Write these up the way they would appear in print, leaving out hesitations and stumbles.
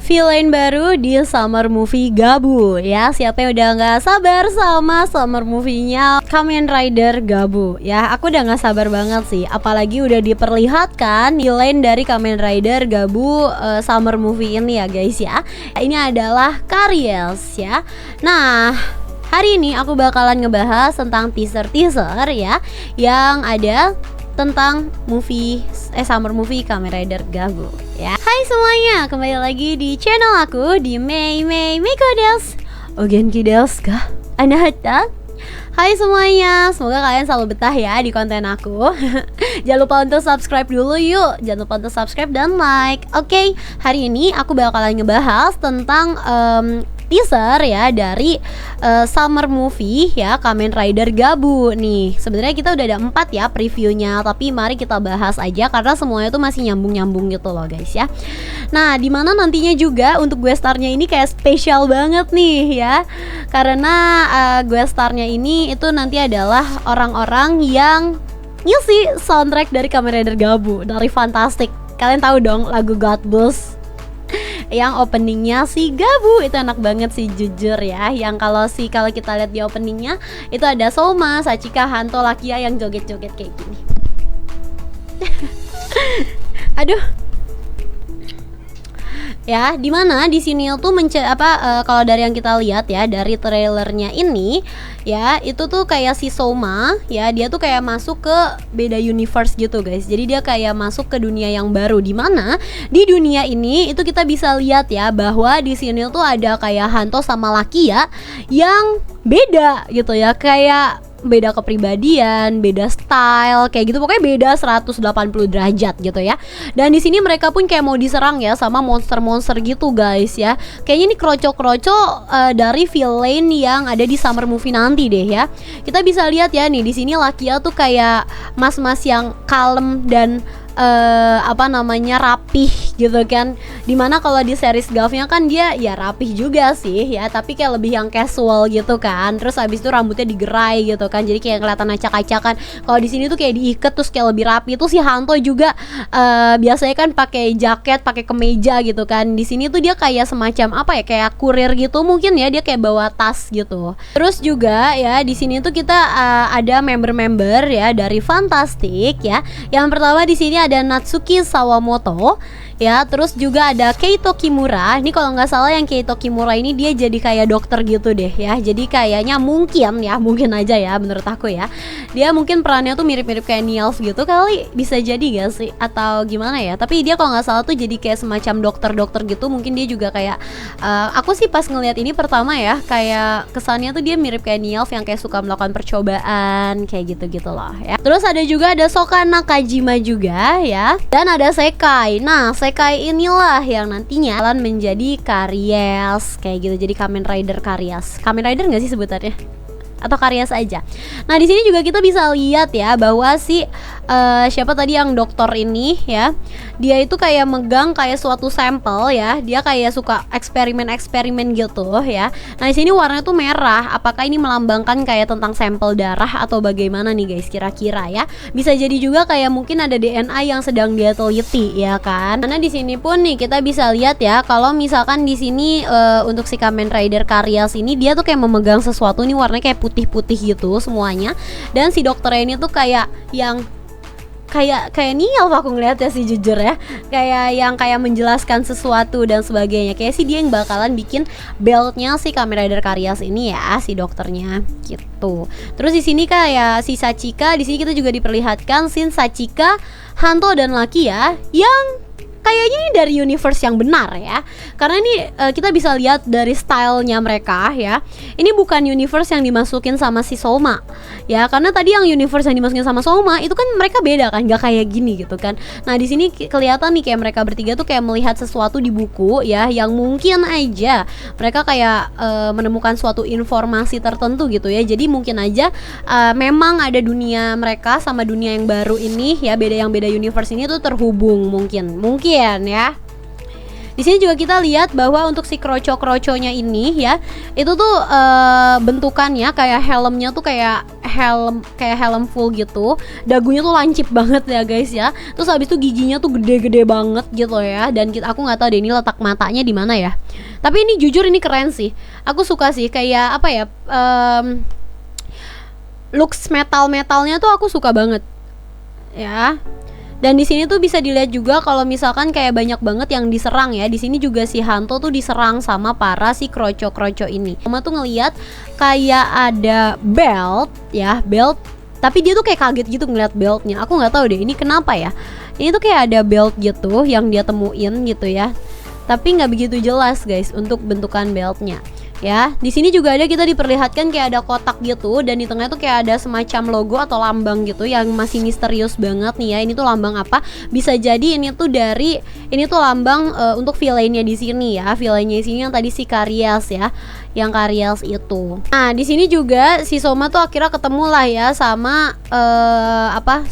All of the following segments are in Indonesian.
Villain baru di summer movie Gabu ya. Siapa yang udah gak sabar sama summer movie-nya Kamen Rider Gabu ya. Aku udah gak sabar banget sih. Apalagi udah diperlihatkan villain dari Kamen Rider Gabu summer movie ini ya guys ya. Ini adalah Karies ya. Nah, hari ini aku bakalan ngebahas tentang teaser-teaser ya yang ada tentang summer movie Kamen Rider Gabu ya. Hai semuanya, kembali lagi di channel aku di Mei Miko Desu. Ogenki desu ka? Anahata? Hai semuanya, semoga kalian selalu betah ya di konten aku. Jangan lupa untuk subscribe dulu yuk. Jangan lupa untuk subscribe dan like. Oke, hari ini aku bakalan ngebahas tentang teaser ya dari summer movie ya Kamen Rider Gabu nih. Sebenarnya kita udah ada 4 ya previewnya, tapi mari kita bahas aja karena semuanya tuh masih nyambung-nyambung gitu loh guys ya. Nah, dimana nantinya juga untuk gue starnya ini kayak spesial banget nih ya. Karena gue starnya ini itu nanti adalah orang-orang yang ngisi soundtrack dari Kamen Rider Gabu dari Fantastic. Kalian tahu dong lagu God Bless yang openingnya si Gabu itu enak banget sih jujur ya. Yang kalau kita lihat di openingnya itu ada Soma, Sachika, Hanto, Lakia yang joget-joget kayak gini. Aduh. Ya, dimana di sini tuh kalau dari yang kita lihat ya dari trailernya ini ya, itu tuh kayak si Soma ya, dia tuh kayak masuk ke beda universe gitu guys. Jadi dia kayak masuk ke dunia yang baru, dimana di dunia ini itu kita bisa lihat ya bahwa di sini tuh ada kayak Hanto sama Lakia yang beda gitu ya, kayak beda kepribadian, beda style, kayak gitu, pokoknya beda 180 derajat gitu ya. Dan di sini mereka pun kayak mau diserang ya sama monster-monster gitu guys ya. Kayaknya ini kroco-kroco dari villain yang ada di summer movie nanti deh ya. Kita bisa lihat ya nih di sini Lakia tuh kayak mas-mas yang kalem dan rapih gitu kan. Dimana kalau di series Gavnya kan dia ya rapih juga sih ya, tapi kayak lebih yang casual gitu kan. Terus abis itu rambutnya digerai gitu kan, jadi kayak kelihatan acak-acakan. Kalau di sini tuh kayak diikat terus kayak lebih rapi. Terus si Hanto juga biasanya kan pakai jaket, pakai kemeja gitu kan. Di sini tuh dia kayak semacam kayak kurir gitu mungkin ya, dia kayak bawa tas gitu. Terus juga ya di sini tuh kita ada member-member ya dari Fantastic ya. Yang pertama di sini ada Natsuki Sawamoto ya, terus juga ada Keito Kimura. Ini kalau nggak salah yang Keito Kimura ini dia jadi kayak dokter gitu deh ya. Jadi kayaknya mungkin aja ya menurut aku ya, dia mungkin perannya tuh mirip-mirip kayak Nielf gitu kali, bisa jadi gak sih atau gimana ya. Tapi dia kalau nggak salah tuh jadi kayak semacam dokter gitu. Mungkin dia juga kayak aku sih pas ngelihat ini pertama ya, kayak kesannya tuh dia mirip kayak Nielf yang kayak suka melakukan percobaan kayak gitu loh ya. Terus ada juga ada Soka Nakajima juga ya, dan ada Sekai. Nah, Sekai inilah yang nantinya akan menjadi Karies kayak gitu. Jadi Kamen Rider Karies. Kamen Rider nggak sih sebutannya? Atau Karies aja. Nah, di sini juga kita bisa lihat ya bahwa si siapa tadi yang dokter ini ya, dia itu kayak megang kayak suatu sampel ya. Dia kayak suka eksperimen gitu ya. Nah, di sini warnanya tuh merah. Apakah ini melambangkan kayak tentang sampel darah atau bagaimana nih guys kira-kira ya? Bisa jadi juga kayak mungkin ada DNA yang sedang dia teliti ya kan. Karena di sini pun nih kita bisa lihat ya, kalau misalkan di sini untuk si Kamen Rider Karies ini dia tuh kayak memegang sesuatu nih, warnanya kayak putih-putih gitu semuanya. Dan si dokternya ini tuh kayak yang kayak Niel aku ngeliatnya sih jujur ya, kayak yang kayak menjelaskan sesuatu dan sebagainya. Kayak sih dia yang bakalan bikin beltnya si Kamen Rider Karies ini ya, si dokternya gitu. Terus di sini kayak si Sachika, di sini kita juga diperlihatkan scene Sachika, Hanto dan Lakia yang kayaknya ini dari universe yang benar ya. Karena ini kita bisa lihat dari stylenya mereka ya. Ini bukan universe yang dimasukin sama si Soma ya. Karena tadi yang universe yang dimasukin sama Soma itu kan mereka beda kan, nggak kayak gini gitu kan. Nah, di sini kelihatan nih kayak mereka bertiga tuh kayak melihat sesuatu di buku ya, yang mungkin aja mereka kayak menemukan suatu informasi tertentu gitu ya. Jadi mungkin aja memang ada dunia mereka sama dunia yang baru ini ya, beda universe ini tuh terhubung mungkin ya. Di sini juga kita lihat bahwa untuk si kroco-kroconya ini ya, itu tuh bentukannya kayak helmnya tuh kayak helm full gitu. Dagunya tuh lancip banget ya guys ya. Terus habis itu giginya tuh gede-gede banget gitu ya. Dan aku nggak tahu deh ini letak matanya di mana ya. Tapi ini jujur ini keren sih. Aku suka sih kayak apa ya? Looks metalnya tuh aku suka banget. Ya. Dan di sini tuh bisa dilihat juga kalau misalkan kayak banyak banget yang diserang ya. Di sini juga si Hanto tuh diserang sama para si kroco-kroco ini. Mama tuh ngelihat kayak ada belt ya, belt. Tapi dia tuh kayak kaget gitu ngeliat beltnya. Aku nggak tahu deh ini kenapa ya. Ini tuh kayak ada belt gitu yang dia temuin gitu ya. Tapi nggak begitu jelas guys untuk bentukan beltnya. Ya, di sini juga ada kita diperlihatkan kayak ada kotak gitu dan di tengahnya tuh kayak ada semacam logo atau lambang gitu yang masih misterius banget nih ya. Ini tuh lambang apa? Bisa jadi ini tuh lambang untuk villainnya di sini ya. Villainnya di sini yang tadi si Karyas ya, yang Karyas itu. Nah, di sini juga si Soma tuh akhirnya ketemu lah ya sama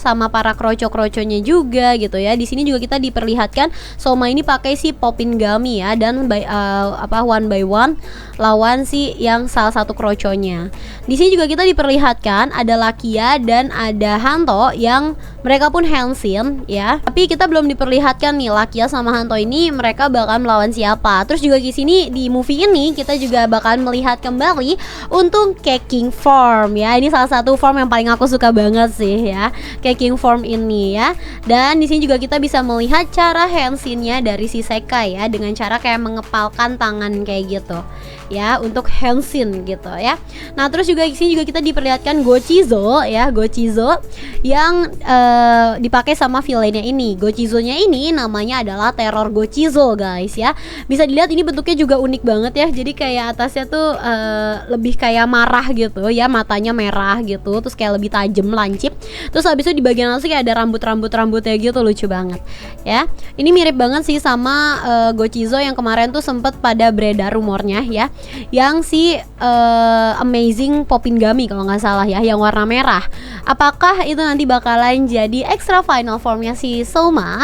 sama para kroco-kroconya juga gitu ya. Di sini juga kita diperlihatkan Soma ini pakai si Popin Gummy ya dan one by one lawan si yang salah satu kroconya. Di sini juga kita diperlihatkan ada Lakia dan ada Hanto yang mereka pun Henshin ya. Tapi kita belum diperlihatkan nih Lakia sama Hanto ini mereka bakal melawan siapa. Terus juga di sini di movie ini kita juga bakal melihat kembali untuk Keqing form ya. Ini salah satu form yang paling aku suka banget sih ya. Keqing form ini ya. Dan di sini juga kita bisa melihat cara Henshin-nya dari si Sekai ya dengan cara kayak mengepalkan tangan kayak gitu. Ya, untuk Henshin gitu ya. Nah, terus juga di sini juga kita diperlihatkan Gochizo ya, Gochizo yang dipakai sama villainnya ini. Gochizo-nya ini namanya adalah Terror Gochizo guys ya. Bisa dilihat ini bentuknya juga unik banget ya. Jadi kayak atasnya tuh lebih kayak marah gitu ya, matanya merah gitu, terus kayak lebih tajam, lancip. Terus habis itu di bagian atas kayak ada rambutnya gitu, lucu banget ya. Ini mirip banget sih sama Gochizo yang kemarin tuh sempet pada beredar rumornya ya, yang si Amazing Popin Gummy kalau nggak salah ya, yang warna merah. Apakah itu nanti bakalan jadi extra final formnya si Soma?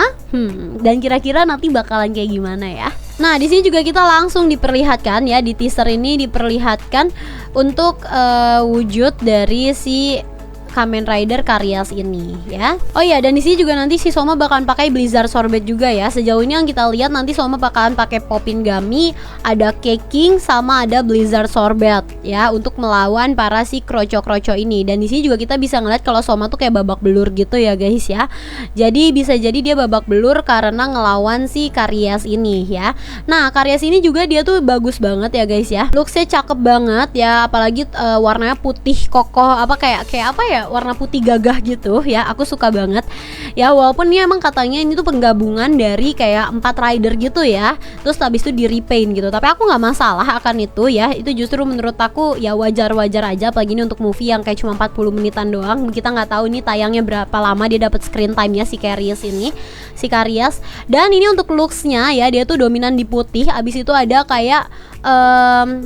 Dan kira-kira nanti bakalan kayak gimana ya? Nah, di sini juga kita langsung diperlihatkan ya, di teaser ini diperlihatkan untuk wujud dari si Kamen Rider Karyas ini ya. Oh iya, dan di sini juga nanti si Soma bakalan pakai Blizzard Sorbet juga ya. Sejauh ini yang kita lihat nanti Soma bakalan pakai Popin Gummy, ada Keqing sama ada Blizzard Sorbet ya untuk melawan para si kroco-kroco ini. Dan di sini juga kita bisa ngeliat kalau Soma tuh kayak babak belur gitu ya guys ya. Jadi bisa jadi dia babak belur karena ngelawan si Karyas ini ya. Nah, Karyas ini juga dia tuh bagus banget ya guys ya. Looksnya cakep banget ya, apalagi warnanya putih kokoh, kayak apa ya, warna putih gagah gitu ya. Aku suka banget ya, walaupun ini emang katanya ini tuh penggabungan dari kayak 4 rider gitu ya, terus habis itu di repaint gitu. Tapi aku nggak masalah akan itu ya. Itu justru menurut aku ya wajar-wajar aja, apalagi ini untuk movie yang kayak cuma 40 menitan doang. Kita nggak tahu ini tayangnya berapa lama dia dapat screen time-nya si Karyas ini, si Karyas. Dan ini untuk looks-nya ya, dia tuh dominan di putih, abis itu ada kayak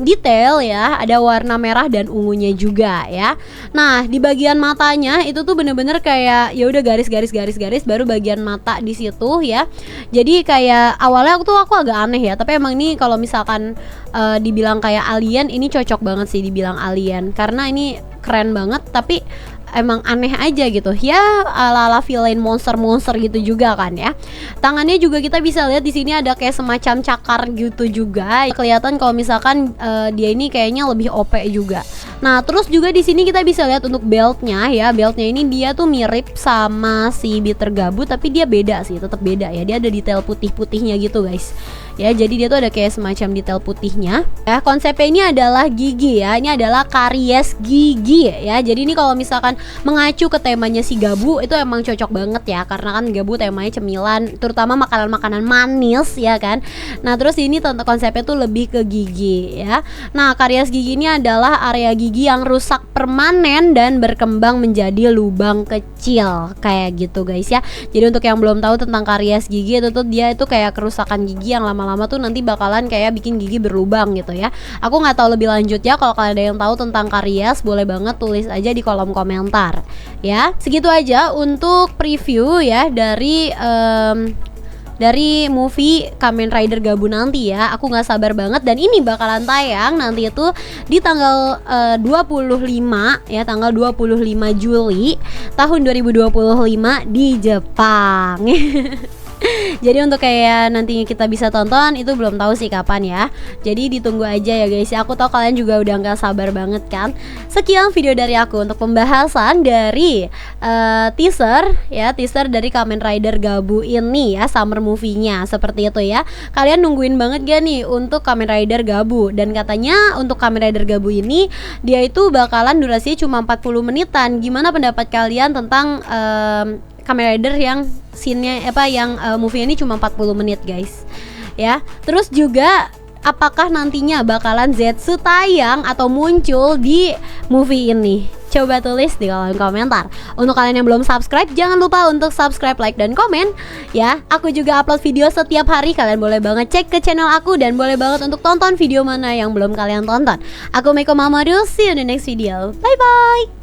detail ya, ada warna merah dan ungunya juga ya. Nah, di bagian matanya itu tuh bener-bener kayak ya udah garis baru bagian mata di situ ya. Jadi kayak awalnya aku agak aneh ya, tapi emang ini kalau misalkan dibilang kayak alien, ini cocok banget sih dibilang alien karena ini keren banget. Tapi emang aneh aja gitu ya, ala-ala villain monster gitu juga kan ya. Tangannya juga kita bisa lihat di sini ada kayak semacam cakar gitu juga. Kelihatan kalau misalkan dia ini kayaknya lebih OP juga. Nah, terus juga di sini kita bisa lihat untuk beltnya ya. Beltnya ini dia tuh mirip sama si Bitter Gabut, tapi dia beda sih, tetap beda ya. Dia ada detail putih-putihnya gitu guys. Ya, jadi dia tuh ada kayak semacam detail putihnya. Ya, konsepnya ini adalah gigi ya. Ini adalah karies gigi ya. Jadi ini kalau misalkan mengacu ke temanya si Gabu itu emang cocok banget ya, karena kan Gabu temanya cemilan, terutama makanan-makanan manis ya kan. Nah, terus ini konsepnya tuh lebih ke gigi ya. Nah, karies gigi ini adalah area gigi yang rusak permanen dan berkembang menjadi lubang kecil kayak gitu guys ya. Jadi untuk yang belum tahu tentang karies gigi itu tuh dia itu kayak kerusakan gigi yang lama-lama tuh nanti bakalan kayak bikin gigi berlubang gitu ya. Aku nggak tahu lebih lanjut ya, kalau kalian ada yang tahu tentang karies boleh banget tulis aja di kolom komentar ya. Segitu aja untuk preview ya dari dari movie Kamen Rider Gabu nanti ya. Aku nggak sabar banget, dan ini bakalan tayang nanti itu di tanggal 25 ya, tanggal 25 Juli tahun 2025 di Jepang. Jadi untuk kayak nantinya kita bisa tonton itu belum tahu sih kapan ya. Jadi ditunggu aja ya guys. Aku tahu kalian juga udah nggak sabar banget kan. Sekian video dari aku untuk pembahasan dari teaser ya, teaser dari Kamen Rider Gabu ini ya, summer movie-nya seperti itu ya. Kalian nungguin banget gak nih untuk Kamen Rider Gabu? Dan katanya untuk Kamen Rider Gabu ini dia itu bakalan durasinya cuma 40 menitan. Gimana pendapat kalian tentang Kamen Rider yang scene-nya yang movie ini cuma 40 menit guys ya. Terus juga apakah nantinya bakalan Zetsu tayang atau muncul di movie ini? Coba tulis di kolom komentar. Untuk kalian yang belum subscribe, jangan lupa untuk subscribe, like, dan komen ya. Aku juga upload video setiap hari. Kalian boleh banget cek ke channel aku, dan boleh banget untuk tonton video mana yang belum kalian tonton. Aku Meiko Mamoru, see you in the next video. Bye bye.